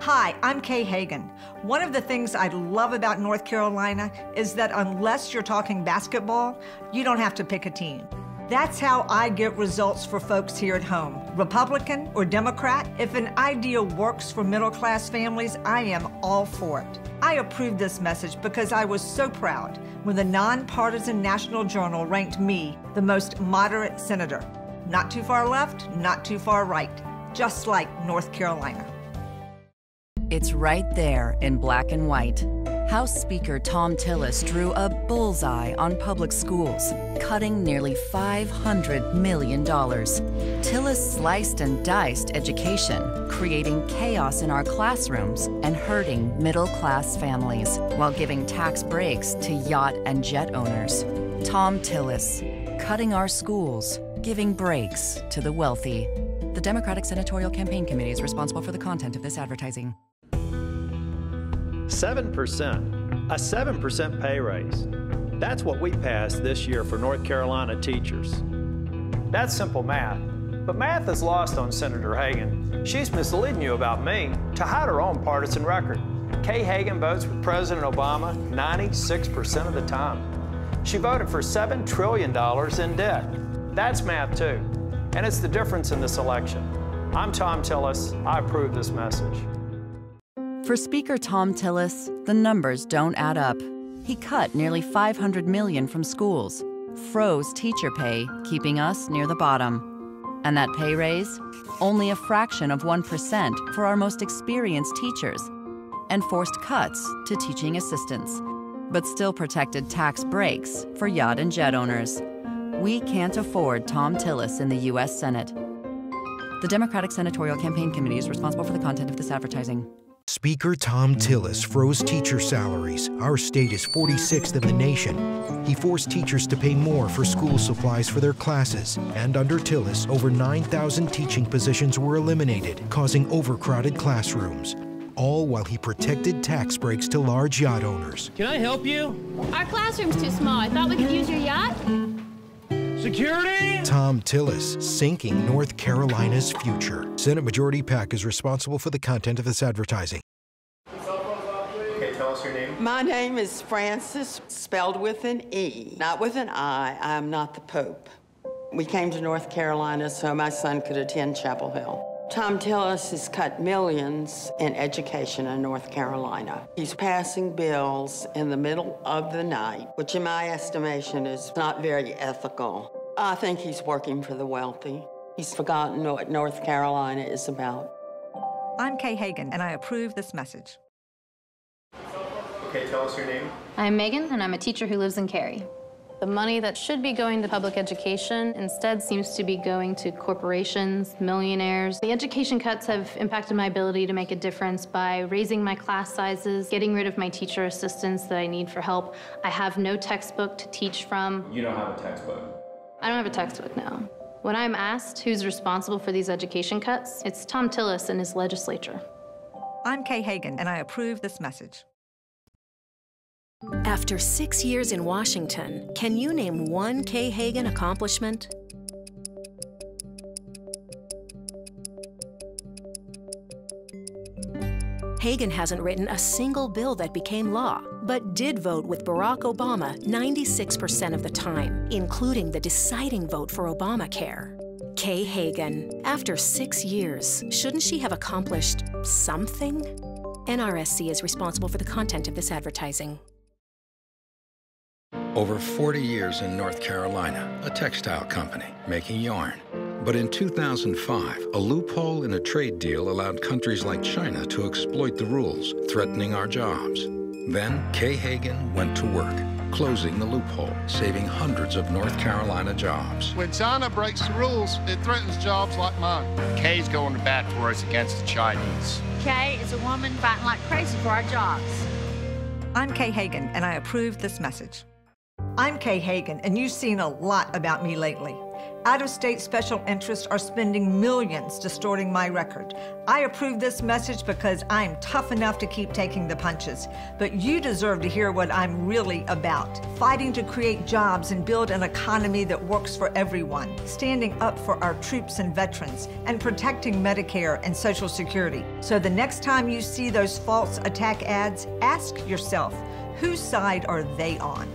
Hi, I'm Kay Hagan. One of the things I love about North Carolina is that unless you're talking basketball, you don't have to pick a team. That's how I get results for folks here at home. Republican or Democrat, if an idea works for middle-class families, I am all for it. I approve this message because I was so proud when the nonpartisan National Journal ranked me the most moderate senator. Not too far left, not too far right, just like North Carolina. It's right there in black and white. House Speaker Thom Tillis drew a bullseye on public schools, cutting nearly $500 million. Tillis sliced and diced education, creating chaos in our classrooms and hurting middle-class families, while giving tax breaks to yacht and jet owners. Thom Tillis, cutting our schools, giving breaks to the wealthy. The Democratic Senatorial Campaign Committee is responsible for the content of this advertising. 7%, a 7% pay raise. That's what we passed this year for North Carolina teachers. That's simple math, but math is lost on Senator Hagan. She's misleading you about me to hide her own partisan record. Kay Hagan votes with President Obama 96% of the time. She voted for $7 trillion in debt. That's math too, and it's the difference in this election. I'm Thom Tillis. I approve this message. For Speaker Thom Tillis, the numbers don't add up. He cut nearly $500 million from schools, froze teacher pay, keeping us near the bottom. And that pay raise? Only a fraction of 1% for our most experienced teachers, and forced cuts to teaching assistants, but still protected tax breaks for yacht and jet owners. We can't afford Thom Tillis in the U.S. Senate. The Democratic Senatorial Campaign Committee is responsible for the content of this advertising. Speaker Thom Tillis froze teacher salaries. Our state is 46th in the nation. He forced teachers to pay more for school supplies for their classes. And under Tillis, over 9,000 teaching positions were eliminated, causing overcrowded classrooms. All while he protected tax breaks to large yacht owners. Can I help you? Our classroom's too small. I thought we could use your yacht. Security? Thom Tillis, sinking North Carolina's future. Senate Majority PAC is responsible for the content of this advertising. Okay, tell us your name. My name is Frances, spelled with an E, not with an I. I'm not the Pope. We came to North Carolina so my son could attend Chapel Hill. Thom Tillis has cut millions in education in North Carolina. He's passing bills in the middle of the night, which in my estimation is not very ethical. I think he's working for the wealthy. He's forgotten what North Carolina is about. I'm Kay Hagan, and I approve this message. Okay, tell us your name. I'm Megan, and I'm a teacher who lives in Cary. The money that should be going to public education instead seems to be going to corporations, millionaires. The education cuts have impacted my ability to make a difference by raising my class sizes, getting rid of my teacher assistants that I need for help. I have no textbook to teach from. You don't have a textbook? I don't have a textbook now. When I'm asked who's responsible for these education cuts, it's Thom Tillis and his legislature. I'm Kay Hagan, and I approve this message. After 6 years in Washington, can you name one Kay Hagan accomplishment? Hagan hasn't written a single bill that became law, but did vote with Barack Obama 96% of the time, including the deciding vote for Obamacare. Kay Hagan, after 6 years, shouldn't she have accomplished something? NRSC is responsible for the content of this advertising. Over 40 years in North Carolina, a textile company making yarn. But in 2005, a loophole in a trade deal allowed countries like China to exploit the rules, threatening our jobs. Then Kay Hagan went to work, closing the loophole, saving hundreds of North Carolina jobs. When China breaks the rules, it threatens jobs like mine. Kay's going to bat for us against the Chinese. Kay is a woman fighting like crazy for our jobs. I'm Kay Hagan, and I approve this message. I'm Kay Hagan, and you've seen a lot about me lately. Out-of-state special interests are spending millions distorting my record. I approve this message because I'm tough enough to keep taking the punches. But you deserve to hear what I'm really about. Fighting to create jobs and build an economy that works for everyone. Standing up for our troops and veterans. And protecting Medicare and Social Security. So the next time you see those false attack ads, ask yourself, whose side are they on?